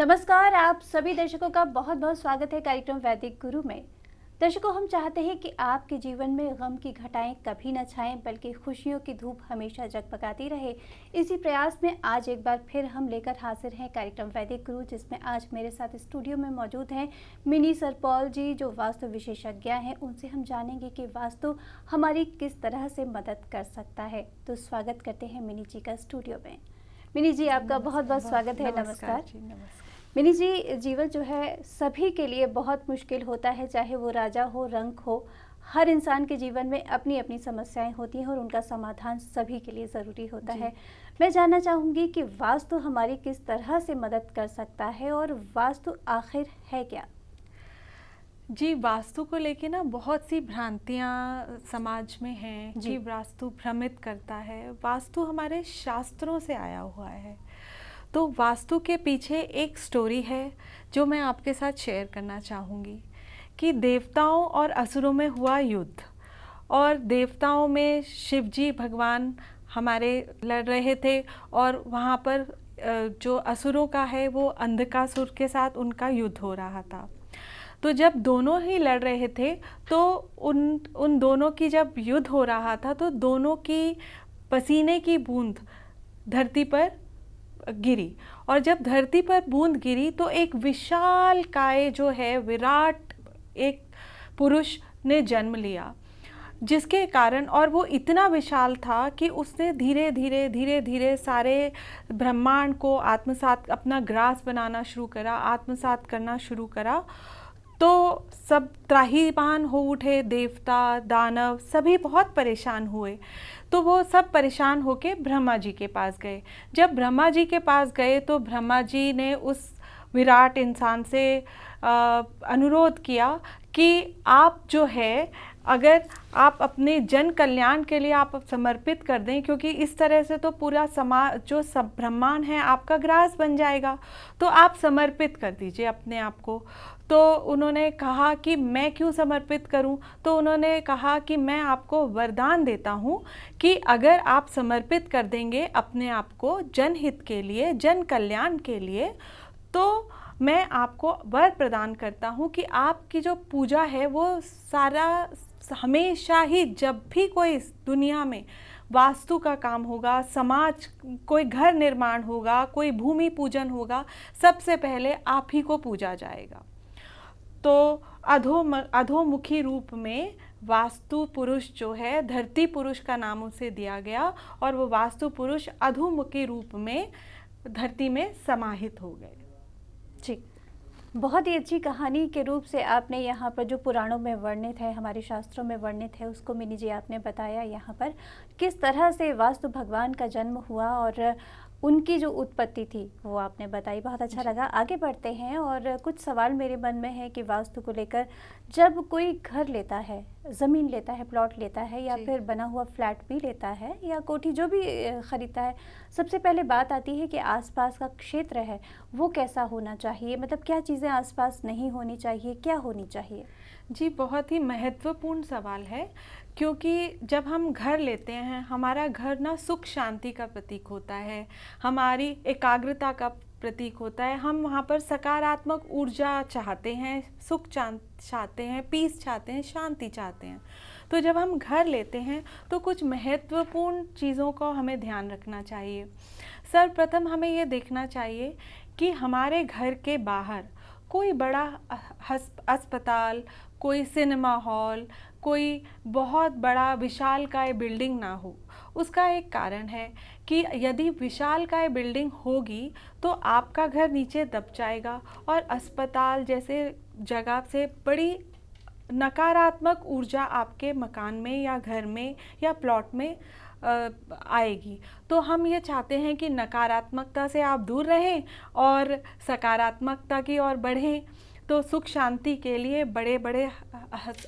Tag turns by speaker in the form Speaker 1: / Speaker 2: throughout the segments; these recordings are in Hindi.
Speaker 1: नमस्कार, आप सभी दर्शकों का बहुत बहुत स्वागत है कार्यक्रम वैदिक गुरु में। दर्शकों, हम चाहते हैं कि आपके जीवन में गम की घटाएं कभी न छाएं, बल्कि खुशियों की धूप हमेशा जगमगाती रहे। इसी प्रयास में आज एक बार फिर हम लेकर हाजिर हैं कार्यक्रम वैदिक गुरु, जिसमें आज मेरे साथ स्टूडियो में मौजूद हैं मिनी सरपौल जी, जो वास्तु विशेषज्ञ हैं। उनसे हम जानेंगे कि वास्तु हमारी किस तरह से मदद कर सकता है। तो स्वागत करते हैं मिनी जी का स्टूडियो में। मिनी जी, आपका बहुत बहुत स्वागत है। नमस्कार। मिनी जी, जीवन जो है सभी के लिए बहुत मुश्किल होता है, चाहे वो राजा हो, रंक हो। हर इंसान के जीवन में अपनी अपनी समस्याएं होती हैं और उनका समाधान सभी के लिए ज़रूरी होता है। मैं जानना चाहूँगी कि वास्तु हमारी किस तरह से मदद कर सकता है और वास्तु आखिर है क्या?
Speaker 2: जी, वास्तु को लेके ना बहुत सी भ्रांतियाँ समाज में हैं कि वास्तु भ्रमित करता है। वास्तु हमारे शास्त्रों से आया हुआ है। तो वास्तु के पीछे एक स्टोरी है जो मैं आपके साथ शेयर करना चाहूँगी कि देवताओं और असुरों में हुआ युद्ध, और देवताओं में शिवजी भगवान हमारे लड़ रहे थे, और वहाँ पर जो असुरों का है वो अंधकासुर के साथ उनका युद्ध हो रहा था। तो जब दोनों ही लड़ रहे थे तो उन दोनों की जब युद्ध हो रहा था तो दोनों की पसीने की बूंद धरती पर गिरी, और जब धरती पर बूंद गिरी तो एक विशाल काय जो है विराट एक पुरुष ने जन्म लिया, जिसके कारण, और वो इतना विशाल था कि उसने धीरे धीरे सारे ब्रह्मांड को आत्मसात, अपना ग्रास बनाना शुरू करा, आत्मसात करना शुरू करा। तो सब त्राहीमाम हो उठे, देवता दानव सभी बहुत परेशान हुए। तो वो सब परेशान होके ब्रह्मा जी के पास गए। जब ब्रह्मा जी के पास गए तो ब्रह्मा जी ने उस विराट इंसान से अनुरोध किया कि आप जो है, अगर आप अपने जन कल्याण के लिए आप समर्पित कर दें, क्योंकि इस तरह से तो पूरा समाज जो सब ब्रह्मांड है आपका ग्रास बन जाएगा, तो आप समर्पित कर दीजिए अपने आप को। तो उन्होंने कहा कि मैं क्यों समर्पित करूं? तो उन्होंने कहा कि मैं आपको वरदान देता हूं कि अगर आप समर्पित कर देंगे अपने आप को जनहित के लिए, जन कल्याण के लिए, तो मैं आपको वर प्रदान करता हूं कि आपकी जो पूजा है वो सारा हमेशा ही, जब भी कोई दुनिया में वास्तु का काम होगा, समाज कोई घर निर्माण होगा, कोई भूमि पूजन होगा, सबसे पहले आप ही को पूजा जाएगा। तो अधोमुखी रूप में वास्तु पुरुष जो है, धरती पुरुष का नाम उसे दिया गया, और वो वास्तु पुरुष अधोमुखी रूप में धरती में समाहित हो गए।
Speaker 1: जी, बहुत ही अच्छी कहानी के रूप से आपने यहाँ पर जो पुराणों में वर्णित है, हमारे शास्त्रों में वर्णित है, उसको मिनी जी आपने बताया। यहाँ पर किस तरह से वास्तु भगवान का जन्म हुआ और उनकी जो उत्पत्ति थी वो आपने बताई, बहुत अच्छा लगा। आगे बढ़ते हैं, और कुछ सवाल मेरे मन में है कि वास्तु को लेकर, जब कोई घर लेता है, ज़मीन लेता है, प्लॉट लेता है, या फिर बना हुआ फ्लैट भी लेता है, या कोठी जो भी ख़रीदता है, सबसे पहले बात आती है कि आसपास का क्षेत्र है वो कैसा होना चाहिए, मतलब क्या चीज़ें आसपास नहीं होनी चाहिए, क्या होनी चाहिए?
Speaker 2: जी, बहुत ही महत्वपूर्ण सवाल है, क्योंकि जब हम घर लेते हैं, हमारा घर ना सुख शांति का प्रतीक होता है, हमारी एकाग्रता का प्रतीक होता है। हम वहाँ पर सकारात्मक ऊर्जा चाहते हैं, सुख चाहते हैं, पीस चाहते हैं, शांति चाहते हैं। तो जब हम घर लेते हैं तो कुछ महत्वपूर्ण चीज़ों को हमें ध्यान रखना चाहिए। सर्वप्रथम हमें ये देखना चाहिए कि हमारे घर के बाहर कोई बड़ा अस्पताल, कोई सिनेमा हॉल, कोई बहुत बड़ा विशालकाय बिल्डिंग ना हो। उसका एक कारण है कि यदि विशालकाय बिल्डिंग होगी तो आपका घर नीचे दब जाएगा, और अस्पताल जैसे जगह से बड़ी नकारात्मक ऊर्जा आपके मकान में या घर में या प्लॉट में आएगी। तो हम ये चाहते हैं कि नकारात्मकता से आप दूर रहें और सकारात्मकता की ओर बढ़ें। तो सुख शांति के लिए बड़े बड़े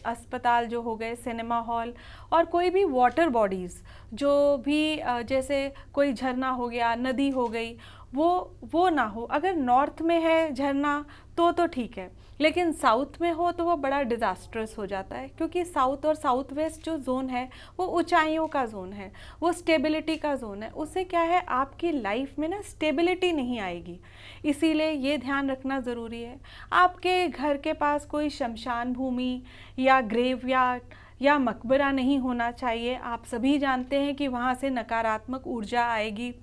Speaker 2: अस्पताल जो हो गए, सिनेमा हॉल, और कोई भी वाटर बॉडीज़ जो भी जैसे कोई झरना हो गया, नदी हो गई, वो ना हो। अगर नॉर्थ में है झरना तो ठीक है, लेकिन साउथ में हो तो वो बड़ा डिज़ास्ट्रस हो जाता है, क्योंकि साउथ और साउथ वेस्ट जो जोन है वो ऊंचाइयों का जोन है, वो स्टेबिलिटी का जोन है। उससे क्या है, आपकी लाइफ में ना स्टेबिलिटी नहीं आएगी। इसीलिए ये ध्यान रखना ज़रूरी है। आपके घर के पास कोई शमशान भूमि या ग्रेवयार्ड या मकबरा नहीं होना चाहिए। आप सभी जानते हैं कि वहाँ से नकारात्मक ऊर्जा आएगी।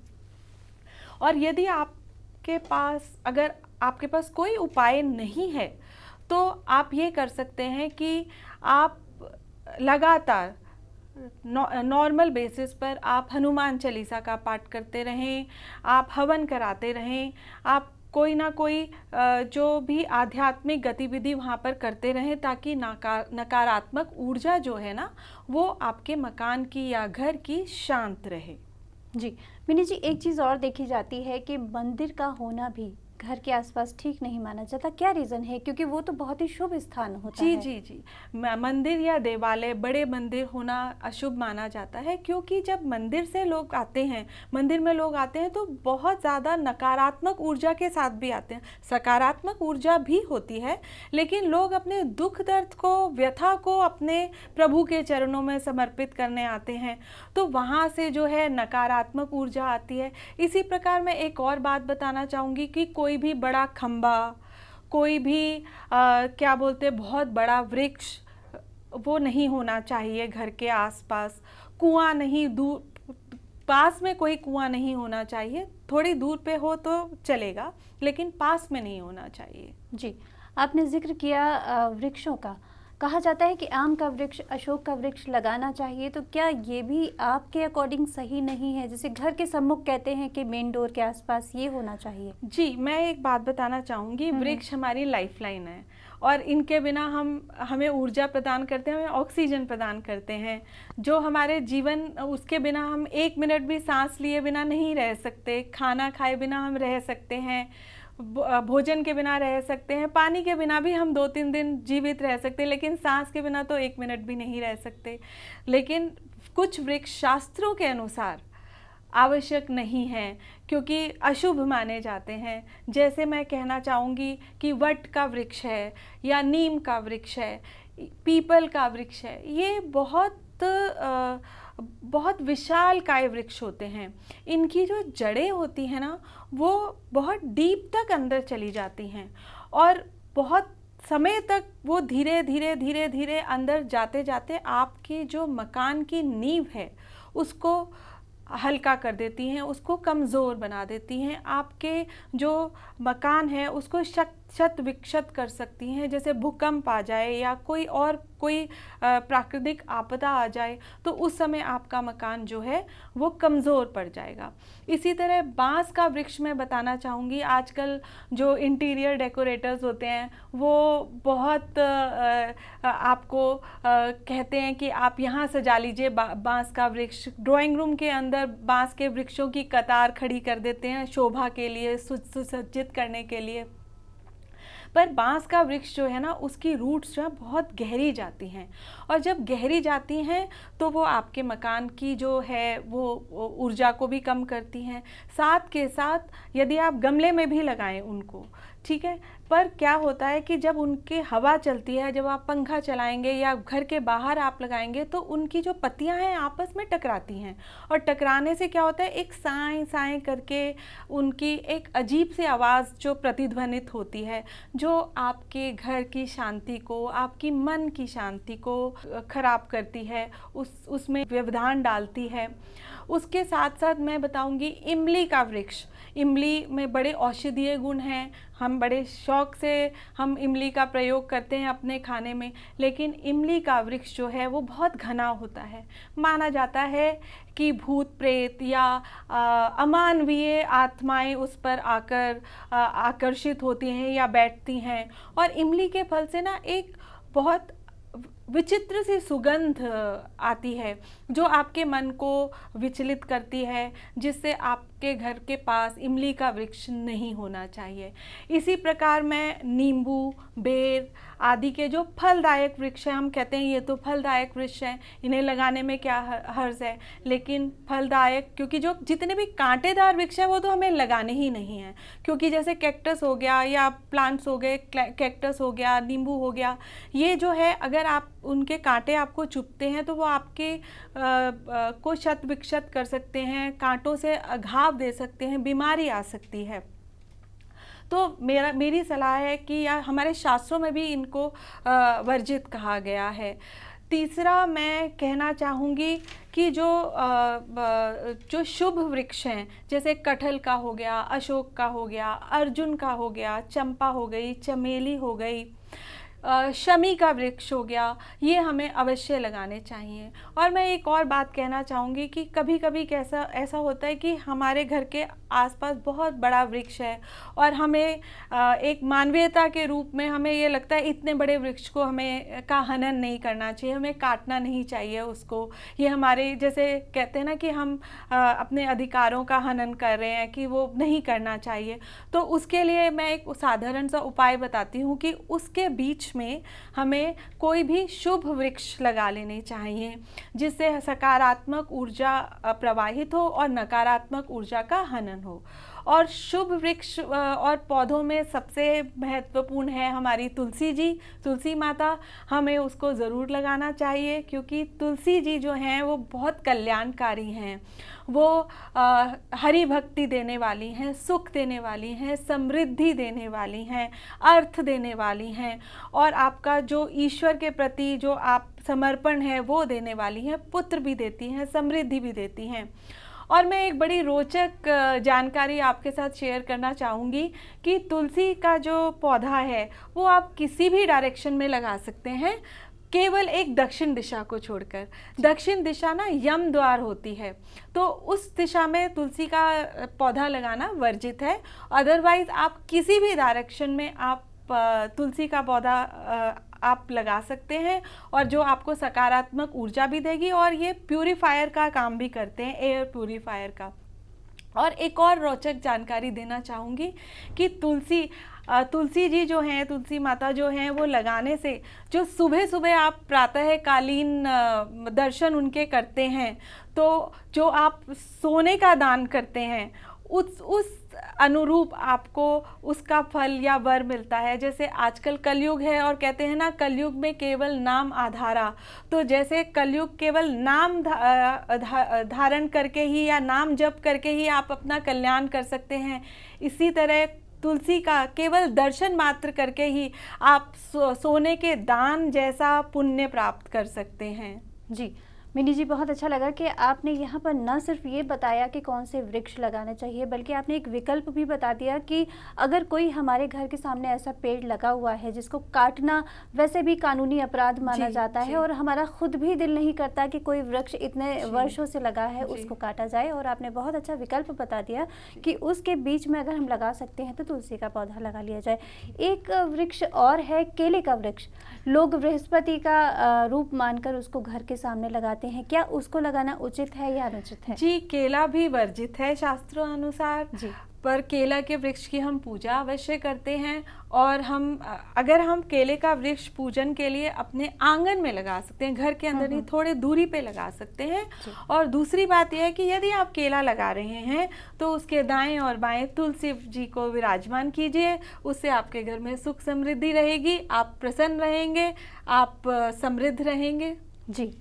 Speaker 2: और यदि अगर आपके पास कोई उपाय नहीं है तो आप ये कर सकते हैं कि आप लगातार नॉर्मल बेसिस पर आप हनुमान चालीसा का पाठ करते रहें, आप हवन कराते रहें, आप कोई ना कोई जो भी आध्यात्मिक गतिविधि वहाँ पर करते रहें, ताकि नकारात्मक ऊर्जा जो है ना वो आपके मकान की या घर की शांत रहे।
Speaker 1: जी मिनी जी, एक चीज़ और देखी जाती है कि मंदिर का होना भी घर के आसपास ठीक नहीं माना जाता। क्या रीज़न है? क्योंकि वो तो बहुत ही शुभ स्थान होता है।
Speaker 2: जी। मंदिर या देवालय, बड़े मंदिर होना अशुभ माना जाता है, क्योंकि जब मंदिर में लोग आते हैं तो बहुत ज़्यादा नकारात्मक ऊर्जा के साथ भी आते हैं। सकारात्मक ऊर्जा भी होती है, लेकिन लोग अपने दुख दर्द को, व्यथा को अपने प्रभु के चरणों में समर्पित करने आते हैं, तो वहाँ से जो है नकारात्मक ऊर्जा आती है। इसी प्रकार मैं एक और बात बताना चाहूँगी कि कोई भी बड़ा खंबा, कोई भी क्या बोलते हैं, बहुत बड़ा वृक्ष वो नहीं होना चाहिए घर के आसपास। कुआं नहीं, दूर पास में कोई कुआं नहीं होना चाहिए। थोड़ी दूर पे हो तो चलेगा, लेकिन पास में नहीं होना चाहिए।
Speaker 1: जी, आपने जिक्र किया वृक्षों का। कहा जाता है कि आम का वृक्ष, अशोक का वृक्ष लगाना चाहिए, तो क्या ये भी आपके अकॉर्डिंग सही नहीं है? जैसे घर के सम्मुख कहते हैं कि मेन डोर के आसपास ये होना चाहिए।
Speaker 2: जी, मैं एक बात बताना चाहूँगी। वृक्ष हमारी लाइफलाइन है, और इनके बिना हमें ऊर्जा प्रदान करते हैं, हमें ऑक्सीजन प्रदान करते हैं, जो हमारे जीवन, उसके बिना हम 1 मिनट भी सांस लिए बिना नहीं रह सकते। खाना खाए बिना हम रह सकते हैं, भोजन के बिना रह सकते हैं, पानी के बिना भी हम 2-3 दिन जीवित रह सकते हैं, लेकिन सांस के बिना तो 1 मिनट भी नहीं रह सकते। लेकिन कुछ वृक्ष शास्त्रों के अनुसार आवश्यक नहीं हैं, क्योंकि अशुभ माने जाते हैं। जैसे मैं कहना चाहूँगी कि वट का वृक्ष है, या नीम का वृक्ष है, पीपल का वृक्ष है, ये बहुत विशाल काय वृक्ष होते हैं। इनकी जो जड़ें होती हैं ना, वो बहुत डीप तक अंदर चली जाती हैं, और बहुत समय तक वो धीरे धीरे अंदर जाते जाते आपकी जो मकान की नींव है उसको हल्का कर देती हैं, उसको कमज़ोर बना देती हैं। आपके जो मकान है उसको शत विक्षत कर सकती हैं। जैसे भूकंप आ जाए या कोई प्राकृतिक आपदा आ जाए, तो उस समय आपका मकान जो है वो कमज़ोर पड़ जाएगा। इसी तरह बांस का वृक्ष मैं बताना चाहूँगी। आजकल जो इंटीरियर डेकोरेटर्स होते हैं वो बहुत आपको कहते हैं कि आप यहाँ सजा लीजिए बांस का वृक्ष। ड्राइंग रूम के अंदर बांस के वृक्षों की कतार खड़ी कर देते हैं शोभा के लिए, सुसज्जित करने के लिए। पर बांस का वृक्ष जो है ना, उसकी रूट्स जो है बहुत गहरी जाती हैं, और जब गहरी जाती हैं तो वो आपके मकान की जो है वो ऊर्जा को भी कम करती हैं। साथ के साथ यदि आप गमले में भी लगाएं उनको, ठीक है, पर क्या होता है कि जब उनकी हवा चलती है, जब आप पंखा चलाएंगे या घर के बाहर आप लगाएंगे, तो उनकी जो पत्तियां हैं आपस में टकराती हैं, और टकराने से क्या होता है, एक साएं साएं करके उनकी एक अजीब सी आवाज़ जो प्रतिध्वनित होती है, जो आपके घर की शांति को, आपकी मन की शांति को खराब करती है, उसमें व्यवधान डालती है। उसके साथ साथ मैं बताऊंगी इमली का वृक्ष। इमली में बड़े औषधीय गुण हैं, हम बड़े शौक से हम इमली का प्रयोग करते हैं अपने खाने में, लेकिन इमली का वृक्ष जो है वो बहुत घना होता है। माना जाता है कि भूत प्रेत या अमानवीय आत्माएं उस पर आकर आकर्षित होती हैं या बैठती हैं, और इमली के फल से ना एक बहुत विचित्र सी सुगंध आती है जो आपके मन को विचलित करती है, जिससे आपके आपके घर के पास इमली का वृक्ष नहीं होना चाहिए। इसी प्रकार मैं नींबू, बेर आदि के जो फलदायक वृक्ष हैं, हम कहते हैं ये तो फलदायक वृक्ष हैं, इन्हें लगाने में क्या हर्ज है, लेकिन फलदायक, क्योंकि जो जितने भी कांटेदार वृक्ष हैं वो तो हमें लगाने ही नहीं हैं, क्योंकि जैसे कैक्टस हो गया या प्लांट्स हो गए, कैक्टस हो गया, नींबू हो गया, ये जो है अगर आप उनके कांटे आपको चुभते हैं तो वो आपके को शत विक्षत कर सकते हैं, कांटों से घाव दे सकते हैं, बीमारी आ सकती है। तो मेरी सलाह है कि या हमारे शास्त्रों में भी इनको वर्जित कहा गया है। तीसरा मैं कहना चाहूँगी कि जो शुभ वृक्ष हैं, जैसे कटहल का हो गया, अशोक का हो गया, अर्जुन का हो गया, चंपा हो गई, चमेली हो गई, शमी का वृक्ष हो गया, ये हमें अवश्य लगाने चाहिए। और मैं एक और बात कहना चाहूँगी कि कभी कभी ऐसा होता है कि हमारे घर के आसपास बहुत बड़ा वृक्ष है और हमें एक मानवीयता के रूप में हमें ये लगता है इतने बड़े वृक्ष को हमें का हनन नहीं करना चाहिए, हमें काटना नहीं चाहिए उसको। ये हमारे जैसे कहते हैं ना कि हम अपने अधिकारों का हनन कर रहे हैं, कि वो नहीं करना चाहिए। तो उसके लिए मैं एक साधारण सा उपाय बताती हूँ कि उसके बीच में हमें कोई भी शुभ वृक्ष लगा लेने चाहिए, जिससे सकारात्मक ऊर्जा प्रवाहित हो और नकारात्मक ऊर्जा का हनन हो। और शुभ वृक्ष और पौधों में सबसे महत्वपूर्ण है हमारी तुलसी जी, तुलसी माता। हमें उसको ज़रूर लगाना चाहिए, क्योंकि तुलसी जी जो हैं वो बहुत कल्याणकारी हैं। वो हरि भक्ति देने वाली हैं, सुख देने वाली हैं, समृद्धि देने वाली हैं, अर्थ देने वाली हैं, और आपका जो ईश्वर के प्रति जो आप समर्पण है वो देने वाली हैं, पुत्र भी देती हैं, समृद्धि भी देती हैं। और मैं एक बड़ी रोचक जानकारी आपके साथ शेयर करना चाहूँगी कि तुलसी का जो पौधा है वो आप किसी भी डायरेक्शन में लगा सकते हैं, केवल एक दक्षिण दिशा को छोड़कर। दक्षिण दिशा ना यम द्वार होती है, तो उस दिशा में तुलसी का पौधा लगाना वर्जित है। अदरवाइज़ आप किसी भी डायरेक्शन में आप तुलसी का पौधा आप लगा सकते हैं, और जो आपको सकारात्मक ऊर्जा भी देगी, और ये प्यूरीफायर का काम भी करते हैं, एयर प्यूरीफायर का। और एक और रोचक जानकारी देना चाहूँगी कि तुलसी जी जो हैं, तुलसी माता जो हैं, वो लगाने से जो सुबह सुबह आप प्रातःकालीन दर्शन उनके करते हैं, तो जो आप सोने का दान करते हैं उस अनुरूप आपको उसका फल या वर मिलता है। जैसे आजकल कलयुग है और कहते हैं ना, कलयुग में केवल नाम आधारा, तो जैसे कलयुग केवल नाम धारण करके ही या नाम जप करके ही आप अपना कल्याण कर सकते हैं, इसी तरह तुलसी का केवल दर्शन मात्र करके ही आप सोने के दान जैसा पुण्य प्राप्त कर सकते हैं।
Speaker 1: जी मिनी जी, बहुत अच्छा लगा कि आपने यहाँ पर न सिर्फ ये बताया कि कौन से वृक्ष लगाने चाहिए, बल्कि आपने एक विकल्प भी बता दिया कि अगर कोई हमारे घर के सामने ऐसा पेड़ लगा हुआ है जिसको काटना वैसे भी कानूनी अपराध माना जाता है, और हमारा खुद भी दिल नहीं करता कि कोई वृक्ष इतने वर्षों से लगा है उसको काटा जाए, और आपने बहुत अच्छा विकल्प बता दिया कि उसके बीच में अगर हम लगा सकते हैं तो तुलसी का पौधा लगा लिया जाए। एक वृक्ष और है केले का वृक्ष, लोग बृहस्पति का रूप मानकर उसको घर के सामने लगाते हैं, क्या उसको लगाना उचित है या अनुचित है?
Speaker 2: जी, केला भी वर्जित है शास्त्रों अनुसार
Speaker 1: जी,
Speaker 2: पर केला के वृक्ष की हम पूजा अवश्य करते हैं, और अगर हम केले का वृक्ष पूजन के लिए अपने आंगन में लगा सकते हैं, घर के अंदर नहीं, थोड़े दूरी पे लगा सकते हैं। और दूसरी बात यह है कि यदि आप केला लगा रहे हैं तो उसके दाएं और बाएं तुलसी जी को विराजमान कीजिए, उससे आपके घर में सुख समृद्धि रहेगी, आप प्रसन्न रहेंगे, आप समृद्ध रहेंगे।
Speaker 1: जी।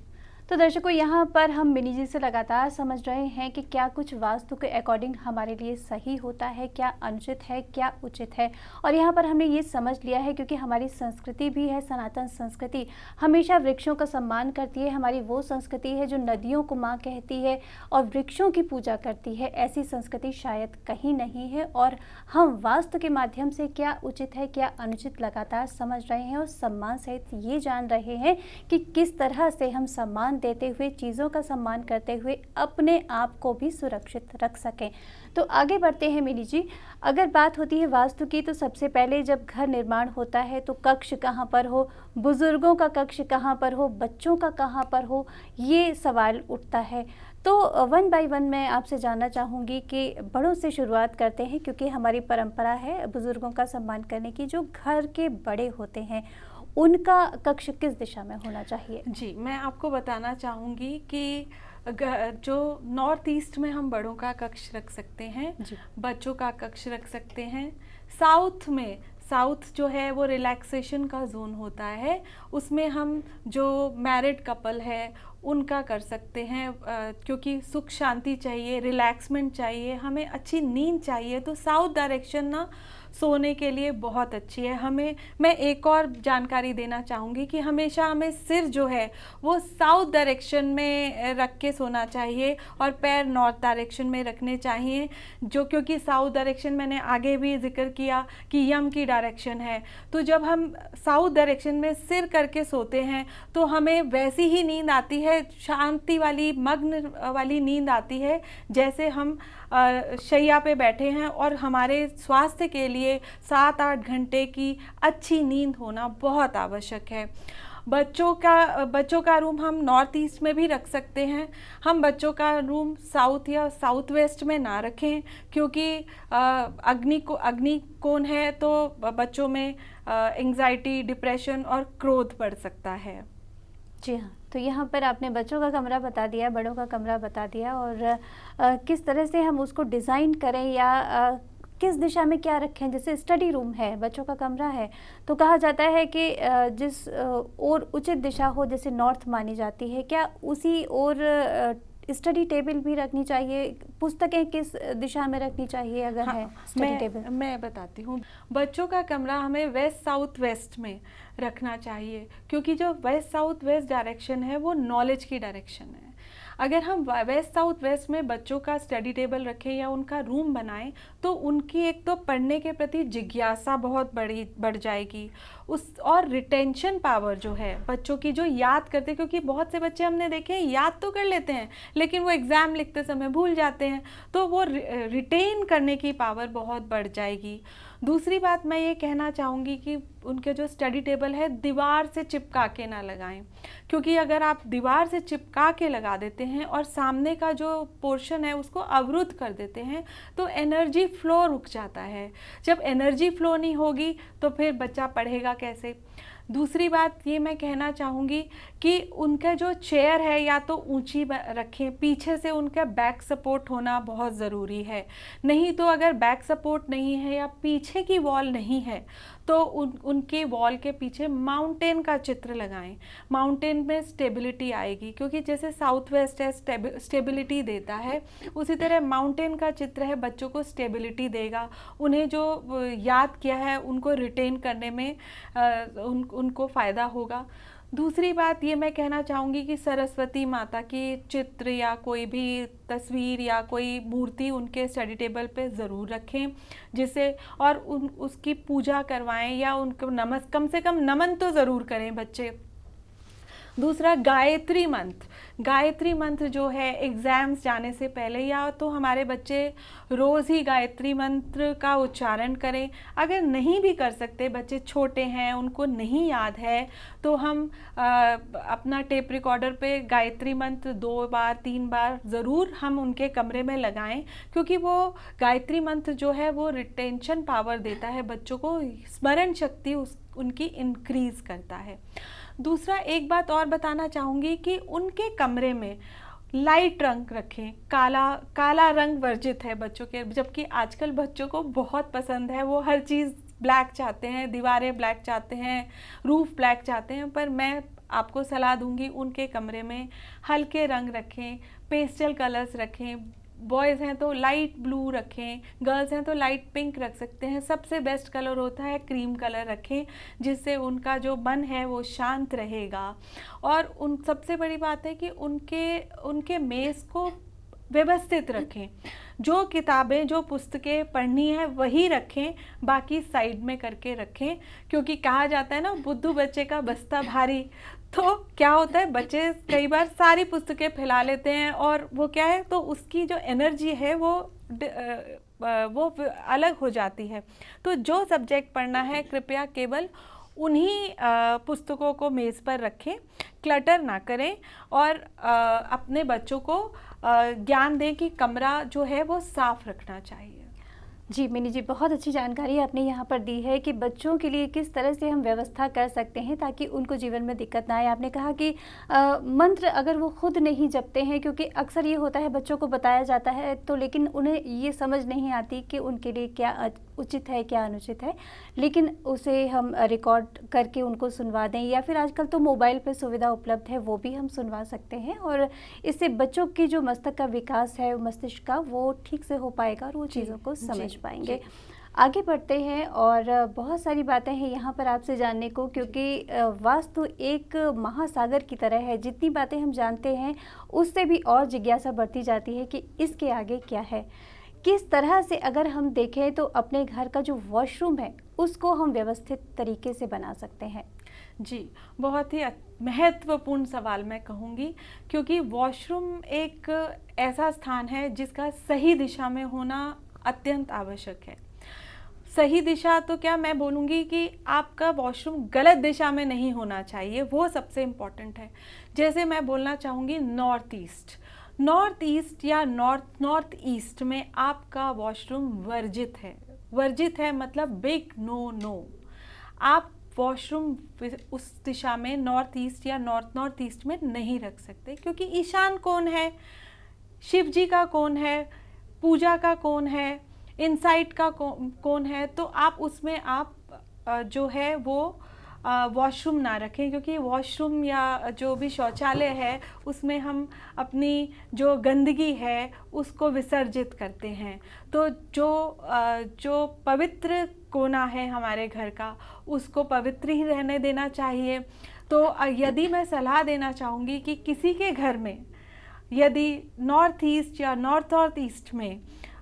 Speaker 1: तो दर्शकों, यहाँ पर हम मिनी जी से लगातार समझ रहे हैं कि क्या कुछ वास्तु के अकॉर्डिंग हमारे लिए सही होता है, क्या अनुचित है, क्या उचित है। और यहाँ पर हमने ये समझ लिया है, क्योंकि हमारी संस्कृति भी है, सनातन संस्कृति हमेशा वृक्षों का सम्मान करती है। हमारी वो संस्कृति है जो नदियों को माँ कहती है और वृक्षों की पूजा करती है। ऐसी संस्कृति शायद कहीं नहीं है, और हम वास्तु के माध्यम से क्या उचित है, क्या अनुचित लगातार समझ रहे हैं, और सम्मान सहित ये जान रहे हैं कि किस तरह से हम सम्मान देते हुए, चीज़ों का सम्मान करते हुए अपने आप को भी सुरक्षित रख सकें। तो आगे बढ़ते हैं मिली जी। अगर बात होती है वास्तु की, तो सबसे पहले जब घर निर्माण होता है तो कक्ष कहाँ पर हो, बुजुर्गों का कक्ष कहाँ पर हो, बच्चों का कहाँ पर हो, ये सवाल उठता है। तो वन बाय वन मैं आपसे जानना चाहूँगी कि बड़ों से शुरुआत करते हैं, क्योंकि हमारी परंपरा है बुजुर्गों का सम्मान करने की। जो घर के बड़े होते हैं उनका कक्ष किस दिशा में होना चाहिए?
Speaker 2: जी, मैं आपको बताना चाहूँगी कि जो नॉर्थ ईस्ट में हम बड़ों का कक्ष रख सकते हैं, बच्चों का कक्ष रख सकते हैं। साउथ में, साउथ जो है वो रिलैक्सेशन का जोन होता है, उसमें हम जो मैरिड कपल है उनका कर सकते हैं, क्योंकि सुख शांति चाहिए, रिलैक्समेंट चाहिए, हमें अच्छी नींद चाहिए। तो साउथ डायरेक्शन ना सोने के लिए बहुत अच्छी है। मैं एक और जानकारी देना चाहूँगी कि हमेशा हमें सिर जो है वो साउथ डायरेक्शन में रख के सोना चाहिए और पैर नॉर्थ डायरेक्शन में रखने चाहिए, क्योंकि साउथ डायरेक्शन मैंने आगे भी जिक्र किया कि यम की डायरेक्शन है। तो जब हम साउथ डायरेक्शन में सिर करके सोते हैं तो हमें वैसी ही नींद आती है, शांति वाली, मग्न वाली नींद आती है, जैसे हम शैया पे बैठे हैं। और हमारे स्वास्थ्य के लिए 7-8 घंटे की अच्छी नींद होना बहुत आवश्यक है। बच्चों का रूम हम नॉर्थ ईस्ट में भी रख सकते हैं। हम बच्चों का रूम साउथ या साउथ वेस्ट में ना रखें, क्योंकि अग्नि कोण है तो बच्चों में एंग्जाइटी, डिप्रेशन और क्रोध बढ़ सकता है।
Speaker 1: जी हाँ, तो यहाँ पर आपने बच्चों का कमरा बता दिया, बड़ों का कमरा बता दिया, और किस तरह से हम उसको डिज़ाइन करें या किस दिशा में क्या रखें। जैसे स्टडी रूम है, बच्चों का कमरा है, तो कहा जाता है कि जिस और उचित दिशा हो, जैसे नॉर्थ मानी जाती है, क्या उसी और स्टडी टेबल भी रखनी चाहिए? पुस्तकें किस दिशा में रखनी चाहिए अगर है स्टडी टेबल?
Speaker 2: मैं बताती हूँ। बच्चों का कमरा हमें वेस्ट साउथ वेस्ट में रखना चाहिए, क्योंकि जो वेस्ट साउथ वेस्ट डायरेक्शन है वो नॉलेज की डायरेक्शन है। अगर हम वेस्ट साउथ वेस्ट में बच्चों का स्टडी टेबल रखें या उनका रूम बनाएं तो उनकी एक तो पढ़ने के प्रति जिज्ञासा बहुत बढ़ जाएगी, और रिटेंशन पावर जो है बच्चों की, जो याद करते, क्योंकि बहुत से बच्चे हमने देखे हैं याद तो कर लेते हैं लेकिन वो एग्ज़ाम लिखते समय भूल जाते हैं, तो वो रिटेन करने की पावर बहुत बढ़ जाएगी। दूसरी बात मैं ये कहना चाहूँगी कि उनके जो स्टडी टेबल है दीवार से चिपका के ना लगाएं, क्योंकि अगर आप दीवार से चिपका के लगा देते हैं और सामने का जो पोर्शन है उसको अवरुद्ध कर देते हैं तो एनर्जी फ्लो रुक जाता है। जब एनर्जी फ्लो नहीं होगी तो फिर बच्चा पढ़ेगा कैसे। दूसरी बात ये मैं कहना चाहूँगी कि उनका जो चेयर है या तो ऊंची रखें, पीछे से उनका बैक सपोर्ट होना बहुत ज़रूरी है। नहीं तो अगर बैक सपोर्ट नहीं है या पीछे की वॉल नहीं है तो उनके वॉल के पीछे माउंटेन का चित्र लगाएं। माउंटेन में स्टेबिलिटी आएगी, क्योंकि जैसे साउथ वेस्ट है स्टेबिलिटी देता है, उसी तरह माउंटेन का चित्र है बच्चों को स्टेबिलिटी देगा। उन्हें जो याद किया है उनको रिटेन करने में उनको फ़ायदा होगा। दूसरी बात ये मैं कहना चाहूँगी कि सरस्वती माता की चित्र या कोई भी तस्वीर या कोई मूर्ति उनके स्टडी टेबल पे ज़रूर रखें, जिसे और उसकी पूजा करवाएं या उनको कम से कम नमन तो ज़रूर करें बच्चे। दूसरा गायत्री मंत्र जो है एग्ज़ाम्स जाने से पहले, या तो हमारे बच्चे रोज़ ही गायत्री मंत्र का उच्चारण करें। अगर नहीं भी कर सकते, बच्चे छोटे हैं उनको नहीं याद है, तो हम अपना टेप रिकॉर्डर पे गायत्री मंत्र 2 बार 3 बार ज़रूर हम उनके कमरे में लगाएं, क्योंकि वो गायत्री मंत्र जो है वो रिटेंशन पावर देता है, बच्चों को स्मरण शक्ति उनकी इंक्रीज़ करता है। दूसरा एक बात और बताना चाहूँगी कि उनके कमरे में लाइट रंग रखें, काला रंग वर्जित है बच्चों के, जबकि आजकल बच्चों को बहुत पसंद है, वो हर चीज़ ब्लैक चाहते हैं, दीवारें ब्लैक चाहते हैं, रूफ ब्लैक चाहते हैं। पर मैं आपको सलाह दूंगी उनके कमरे में हल्के रंग रखें, पेस्टल कलर्स रखें। बॉयज़ हैं तो लाइट ब्लू रखें, गर्ल्स हैं तो लाइट पिंक रख सकते हैं। सबसे बेस्ट कलर होता है क्रीम कलर रखें, जिससे उनका जो मन है वो शांत रहेगा। और सबसे बड़ी बात है कि उनके मेज़ को व्यवस्थित रखें, जो किताबें जो पुस्तकें पढ़नी है वही रखें, बाकी साइड में करके रखें, क्योंकि कहा जाता है ना बुद्धू बच्चे का बस्ता भारी। तो क्या होता है, बच्चे कई बार सारी पुस्तकें फैला लेते हैं और वो क्या है, तो उसकी जो एनर्जी है वो अलग हो जाती है। तो जो सब्जेक्ट पढ़ना है कृपया केवल उन्हीं पुस्तकों को मेज़ पर रखें, क्लटर ना करें और अपने बच्चों को ज्ञान दें कि कमरा जो है वो साफ रखना चाहिए।
Speaker 1: जी मिनी जी, बहुत अच्छी जानकारी आपने यहाँ पर दी है कि बच्चों के लिए किस तरह से हम व्यवस्था कर सकते हैं ताकि उनको जीवन में दिक्कत ना आए। आपने कहा कि मंत्र अगर वो खुद नहीं जपते हैं, क्योंकि अक्सर ये होता है बच्चों को बताया जाता है तो लेकिन उन्हें ये समझ नहीं आती कि उनके लिए क्या उचित है क्या अनुचित है, लेकिन उसे हम रिकॉर्ड करके उनको सुनवा दें, या फिर आजकल तो मोबाइल पे सुविधा उपलब्ध है वो भी हम सुनवा सकते हैं, और इससे बच्चों की जो मस्तिष्क का विकास है, मस्तिष्क का, वो ठीक से हो पाएगा और वो चीज़ों को समझ पाएंगे। आगे बढ़ते हैं और बहुत सारी बातें हैं यहाँ पर आपसे जानने को, क्योंकि वास्तु एक महासागर की तरह है। जितनी बातें हम जानते हैं उससे भी और जिज्ञासा बढ़ती जाती है कि इसके आगे क्या है। किस तरह से अगर हम देखें तो अपने घर का जो वॉशरूम है उसको हम व्यवस्थित तरीके से बना सकते हैं?
Speaker 2: जी, बहुत ही महत्वपूर्ण सवाल मैं कहूँगी, क्योंकि वॉशरूम एक ऐसा स्थान है जिसका सही दिशा में होना अत्यंत आवश्यक है। सही दिशा तो क्या, मैं बोलूँगी कि आपका वॉशरूम गलत दिशा में नहीं होना चाहिए, वो सबसे इम्पॉर्टेंट है। जैसे मैं बोलना चाहूँगी नॉर्थ ईस्ट या नॉर्थ ईस्ट में आपका वॉशरूम वर्जित है मतलब बिग नो। आप वॉशरूम उस दिशा में नॉर्थ ईस्ट या नॉर्थ ईस्ट में नहीं रख सकते, क्योंकि ईशान कौन है, शिव जी का कौन है, पूजा का कौन है, इनसाइट का कौन है, तो आप उसमें आप जो है वो वॉशरूम ना रखें, क्योंकि वॉशरूम या जो भी शौचालय है उसमें हम अपनी जो गंदगी है उसको विसर्जित करते हैं। तो जो पवित्र कोना है हमारे घर का उसको पवित्र ही रहने देना चाहिए। तो यदि मैं सलाह देना चाहूँगी कि किसी के घर में यदि नॉर्थ ईस्ट या नॉर्थ ईस्ट में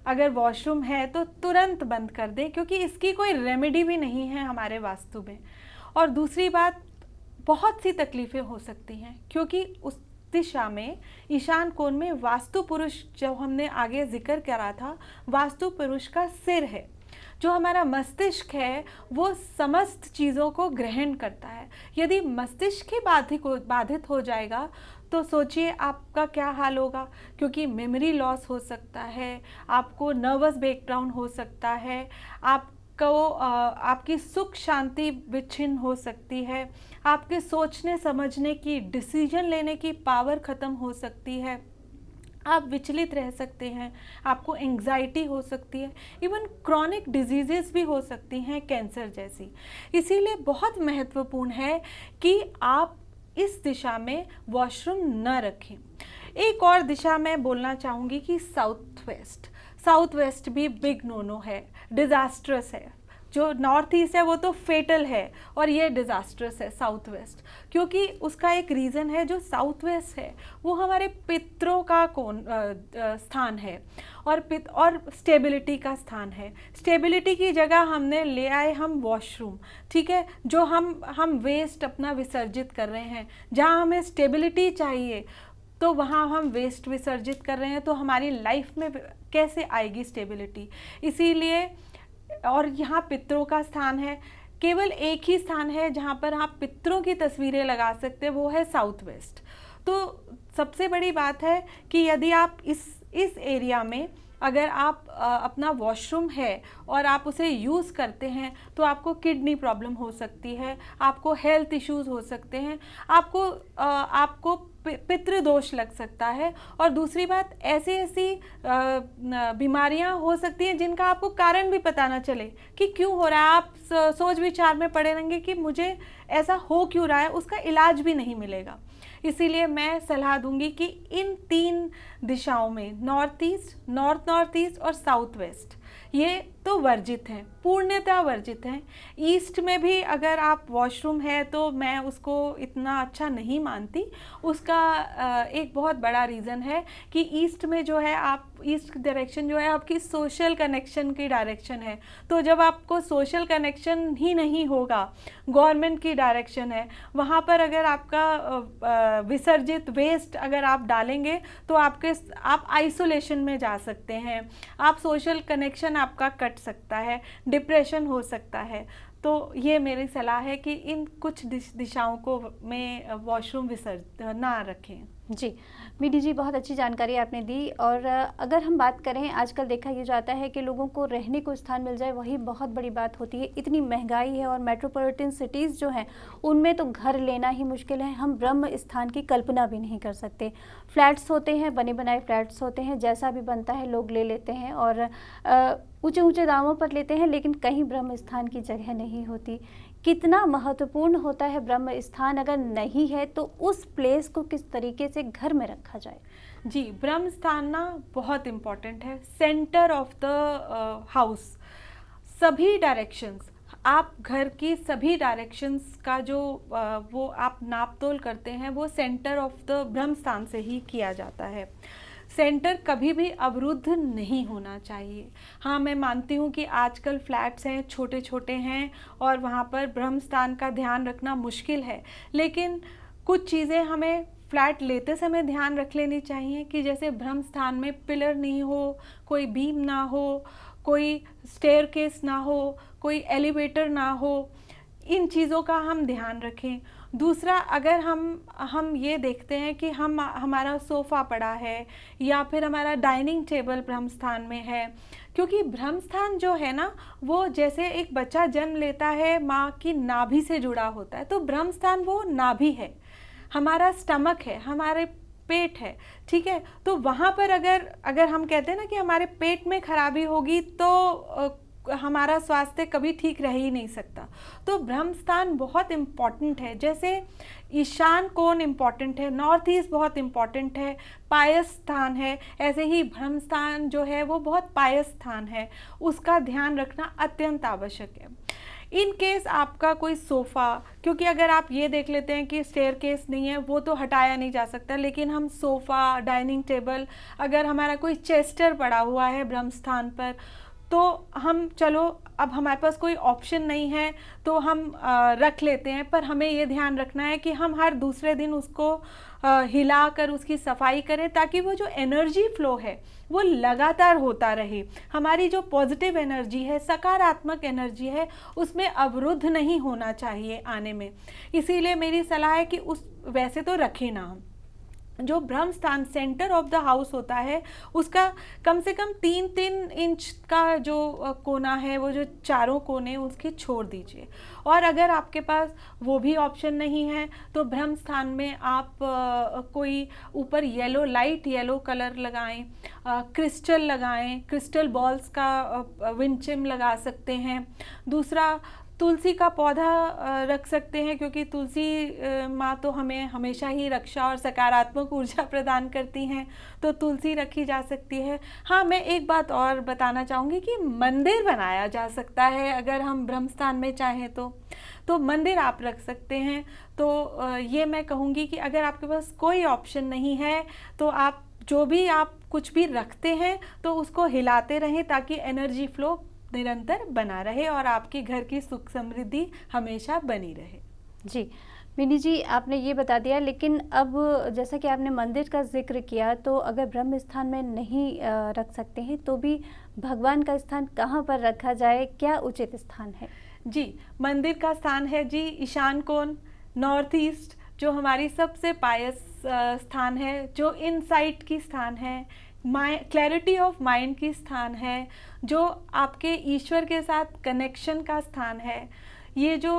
Speaker 2: अगर वॉशरूम है तो तुरंत बंद कर दें, क्योंकि इसकी कोई रेमेडी भी नहीं है हमारे वास्तु में। और दूसरी बात, बहुत सी तकलीफ़ें हो सकती हैं, क्योंकि उस दिशा में ईशान कोण में वास्तु पुरुष, जो हमने आगे जिक्र करा था, वास्तु पुरुष का सिर है। जो हमारा मस्तिष्क है वो समस्त चीज़ों को ग्रहण करता है। यदि मस्तिष्क ही बाधित हो जाएगा तो सोचिए आपका क्या हाल होगा, क्योंकि मेमोरी लॉस हो सकता है, आपको नर्वस ब्रेकडाउन हो सकता है, आपकी सुख शांति विच्छिन्न हो सकती है, आपके सोचने समझने की, डिसीजन लेने की पावर ख़त्म हो सकती है, आप विचलित रह सकते हैं, आपको एंग्जाइटी हो सकती है, इवन क्रॉनिक डिजीज़ेस भी हो सकती हैं, कैंसर जैसी। इसीलिए बहुत महत्वपूर्ण है कि आप इस दिशा में वॉशरूम न रखें। एक और दिशा मैं बोलना चाहूँगी कि साउथ वेस्ट भी बिग नो है, डिज़ास्ट्रस है। जो नॉर्थ ईस्ट है वो तो फेटल है और ये डिज़ास्ट्रस है साउथ वेस्ट, क्योंकि उसका एक रीज़न है। जो साउथ वेस्ट है वो हमारे पितरों का स्थान है और स्टेबिलिटी का स्थान है। स्टेबिलिटी की जगह हमने ले आए हम वॉशरूम, ठीक है, जो हम वेस्ट अपना विसर्जित कर रहे हैं। जहाँ हमें स्टेबिलिटी चाहिए तो वहाँ हम वेस्ट विसर्जित कर रहे हैं, तो हमारी लाइफ में कैसे आएगी स्टेबिलिटी। इसीलिए, और यहाँ पितरों का स्थान है, केवल एक ही स्थान है जहाँ पर आप पितरों की तस्वीरें लगा सकते हैं, वो है साउथ वेस्ट। तो सबसे बड़ी बात है कि यदि आप इस एरिया में अगर आप अपना वॉशरूम है और आप उसे यूज़ करते हैं तो आपको किडनी प्रॉब्लम हो सकती है, आपको हेल्थ इश्यूज़ हो सकते हैं, आपको पितृदोष लग सकता है। और दूसरी बात, ऐसी बीमारियां हो सकती हैं जिनका आपको कारण भी पता ना चले कि क्यों हो रहा है। आप सोच विचार में पड़े रहेंगे कि मुझे ऐसा हो क्यों रहा है, उसका इलाज भी नहीं मिलेगा। इसीलिए मैं सलाह दूंगी कि इन 3 दिशाओं में नॉर्थ ईस्ट और साउथ वेस्ट, ये तो वर्जित हैं, पूर्णतः वर्जित हैं। ईस्ट में भी अगर आप वॉशरूम है तो मैं उसको इतना अच्छा नहीं मानती। उसका एक बहुत बड़ा रीज़न है कि ईस्ट में जो है, आप ईस्ट डायरेक्शन जो है आपकी सोशल कनेक्शन की डायरेक्शन है। तो जब आपको सोशल कनेक्शन ही नहीं होगा, गवर्नमेंट की डायरेक्शन है, वहाँ पर अगर आपका विसर्जित वेस्ट अगर आप डालेंगे तो आप आइसोलेशन में जा सकते हैं, आप सोशल कनेक्शन आपका कट सकता है, डिप्रेशन हो सकता है। तो ये मेरी सलाह है कि इन कुछ दिशाओं को में वॉशरूम ना रखें।
Speaker 1: जी, मीडी जी बहुत अच्छी जानकारी आपने दी। और अगर हम बात करें, आजकल देखा ये जाता है कि लोगों को रहने को स्थान मिल जाए वही बहुत बड़ी बात होती है। इतनी महंगाई है और मेट्रोपॉलिटन सिटीज़ जो हैं उनमें तो घर लेना ही मुश्किल है, हम ब्रह्म स्थान की कल्पना भी नहीं कर सकते। फ्लैट्स होते हैं, बने बनाए फ्लैट्स होते हैं, जैसा भी बनता है लोग ले लेते हैं और ऊंचे ऊंचे दामों पर लेते हैं, लेकिन कहीं ब्रह्म स्थान की जगह नहीं होती। कितना महत्वपूर्ण होता है ब्रह्म स्थान, अगर नहीं है तो उस प्लेस को किस तरीके से घर में रखा जाए?
Speaker 2: जी, ब्रह्म स्थान ना बहुत इम्पॉर्टेंट है, सेंटर ऑफ द हाउस। सभी डायरेक्शंस, आप घर की सभी डायरेक्शंस का जो वो आप नाप तोल करते हैं वो सेंटर ऑफ द ब्रह्म स्थान से ही किया जाता है। सेंटर कभी भी अवरुद्ध नहीं होना चाहिए। हाँ, मैं मानती हूँ कि आजकल फ्लैट्स हैं, छोटे छोटे हैं और वहाँ पर ब्रह्म स्थान का ध्यान रखना मुश्किल है, लेकिन कुछ चीज़ें हमें फ्लैट लेते समय ध्यान रख लेनी चाहिए कि जैसे ब्रह्म स्थान में पिलर नहीं हो, कोई बीम ना हो, कोई स्टेयरकेस ना हो, कोई एलिवेटर ना हो, इन चीज़ों का हम ध्यान रखें। दूसरा, अगर हम ये देखते हैं कि हमारा सोफ़ा पड़ा है या फिर हमारा डाइनिंग टेबल ब्रह्म स्थान में है, क्योंकि ब्रह्म स्थान जो है ना वो जैसे एक बच्चा जन्म लेता है माँ की नाभि से जुड़ा होता है, तो ब्रह्म स्थान वो नाभि है, हमारा स्टमक है, हमारे पेट है, ठीक है। तो वहाँ पर अगर हम कहते हैं ना कि हमारे पेट में खराबी होगी तो हमारा स्वास्थ्य कभी ठीक रह ही नहीं सकता। तो ब्रह्म स्थान बहुत इम्पॉर्टेंट है, जैसे ईशान कोण इम्पॉर्टेंट है, नॉर्थ ईस्ट बहुत इम्पॉर्टेंट है, पायस स्थान है, ऐसे ही ब्रह्म स्थान जो है वो बहुत पायस स्थान है, उसका ध्यान रखना अत्यंत आवश्यक है। इन केस आपका कोई सोफ़ा, क्योंकि अगर आप ये देख लेते हैं कि स्टेयरकेस नहीं है वो तो हटाया नहीं जा सकता, लेकिन हम सोफ़ा, डाइनिंग टेबल, अगर हमारा कोई चेस्टर पड़ा हुआ है ब्रह्म स्थान पर, तो हम चलो अब हमारे पास कोई ऑप्शन नहीं है तो हम रख लेते हैं, पर हमें ये ध्यान रखना है कि हम हर दूसरे दिन उसको हिला कर उसकी सफाई करें, ताकि वो जो एनर्जी फ्लो है वो लगातार होता रहे। हमारी जो पॉजिटिव एनर्जी है, सकारात्मक एनर्जी है, उसमें अवरुद्ध नहीं होना चाहिए आने में। इसीलिए मेरी सलाह है कि वैसे तो रखें ना हम, जो ब्रह्म स्थान सेंटर ऑफ द हाउस होता है उसका कम से कम 3-3 इंच का जो कोना है, वो जो चारों कोने उसके छोड़ दीजिए। और अगर आपके पास वो भी ऑप्शन नहीं है तो ब्रह्म स्थान में आप कोई ऊपर लाइट येलो कलर लगाएं, क्रिस्टल लगाएं, क्रिस्टल बॉल्स का विंडचिम लगा सकते हैं। दूसरा, तुलसी का पौधा रख सकते हैं, क्योंकि तुलसी माँ तो हमें हमेशा ही रक्षा और सकारात्मक ऊर्जा प्रदान करती हैं, तो तुलसी रखी जा सकती है। हाँ, मैं एक बात और बताना चाहूँगी कि मंदिर बनाया जा सकता है, अगर हम ब्रह्म स्थान में चाहें तो मंदिर आप रख सकते हैं। तो ये मैं कहूँगी कि अगर आपके पास कोई ऑप्शन नहीं है तो आप जो भी आप कुछ भी रखते हैं तो उसको हिलाते रहें, ताकि एनर्जी फ्लो निरंतर बना रहे और आपके घर की सुख समृद्धि हमेशा बनी रहे।
Speaker 1: जी मिनी जी, आपने ये बता दिया, लेकिन अब जैसा कि आपने मंदिर का जिक्र किया, तो अगर ब्रह्म स्थान में नहीं रख सकते हैं तो भी भगवान का स्थान कहाँ पर रखा जाए, क्या उचित स्थान है?
Speaker 2: जी, मंदिर का स्थान है जी ईशान कोण, नॉर्थ ईस्ट, जो हमारी सबसे पायस स्थान है, जो इनसाइट की स्थान है, क्लैरिटी ऑफ माइंड की स्थान है, जो आपके ईश्वर के साथ कनेक्शन का स्थान है। ये जो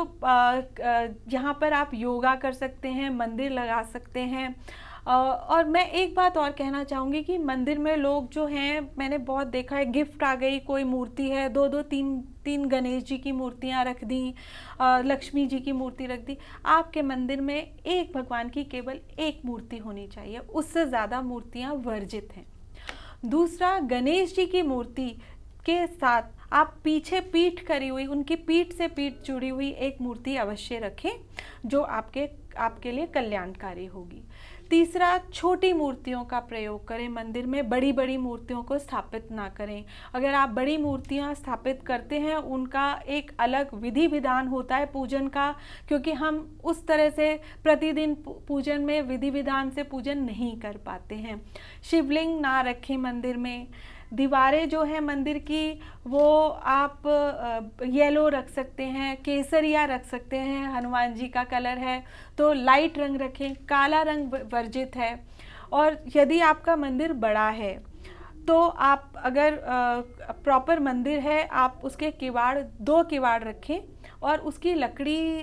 Speaker 2: यहाँ पर आप योगा कर सकते हैं, मंदिर लगा सकते हैं। और मैं एक बात और कहना चाहूँगी कि मंदिर में लोग जो हैं, मैंने बहुत देखा है, गिफ्ट आ गई, कोई मूर्ति है, 2-2 3-3 गणेश जी की मूर्तियाँ रख दी, लक्ष्मी जी की मूर्ति रख दी। आपके मंदिर में एक भगवान की केवल एक मूर्ति होनी चाहिए, उससे ज़्यादा मूर्तियाँ वर्जित हैं। दूसरा, गणेश जी की मूर्ति के साथ आप पीछे पीठ करी हुई, उनकी पीठ से पीठ जुड़ी हुई एक मूर्ति अवश्य रखें, जो आपके लिए कल्याणकारी होगी। तीसरा, छोटी मूर्तियों का प्रयोग करें मंदिर में, बड़ी बड़ी मूर्तियों को स्थापित ना करें। अगर आप बड़ी मूर्तियां स्थापित करते हैं, उनका एक अलग विधि विधान होता है पूजन का, क्योंकि हम उस तरह से प्रतिदिन पूजन में विधि विधान से पूजन नहीं कर पाते हैं। शिवलिंग ना रखें मंदिर में। दीवारें जो है मंदिर की, वो आप येलो रख सकते हैं, केसरिया रख सकते हैं, हनुमान जी का कलर है तो लाइट रंग रखें, काला रंग वर्जित है। और यदि आपका मंदिर बड़ा है तो आप अगर प्रॉपर मंदिर है, आप उसके किवाड़ 2 किवाड़ रखें और उसकी लकड़ी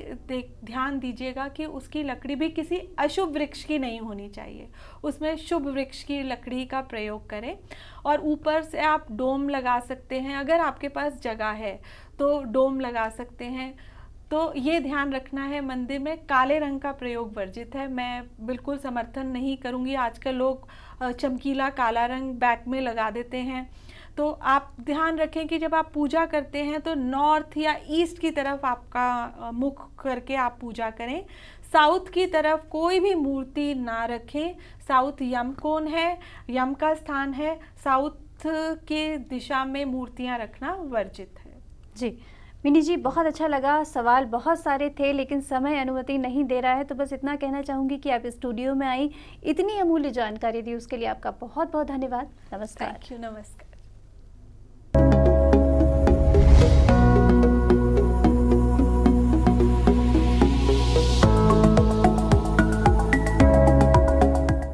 Speaker 2: ध्यान दीजिएगा कि उसकी लकड़ी भी किसी अशुभ वृक्ष की नहीं होनी चाहिए, उसमें शुभ वृक्ष की लकड़ी का प्रयोग करें। और ऊपर से आप डोम लगा सकते हैं, अगर आपके पास जगह है तो डोम लगा सकते हैं। तो ये ध्यान रखना है, मंदिर में काले रंग का प्रयोग वर्जित है। मैं बिल्कुल समर्थन नहीं करूँगी, आजकल लोग चमकीला काला रंग बैक में लगा देते हैं। तो आप ध्यान रखें कि जब आप पूजा करते हैं तो नॉर्थ या ईस्ट की तरफ आपका मुख करके आप पूजा करें। साउथ की तरफ कोई भी मूर्ति ना रखें। साउथ यम कोण है, यम का स्थान है, साउथ के दिशा में मूर्तियां रखना वर्जित है।
Speaker 1: जी मिनी जी, बहुत अच्छा लगा। सवाल बहुत सारे थे लेकिन समय अनुमति नहीं दे रहा है, तो बस इतना कहना चाहूँगी कि आप स्टूडियो में आई, इतनी अमूल्य जानकारी दी, उसके लिए आपका बहुत बहुत धन्यवाद। नमस्कार।
Speaker 2: Thank you. नमस्कार।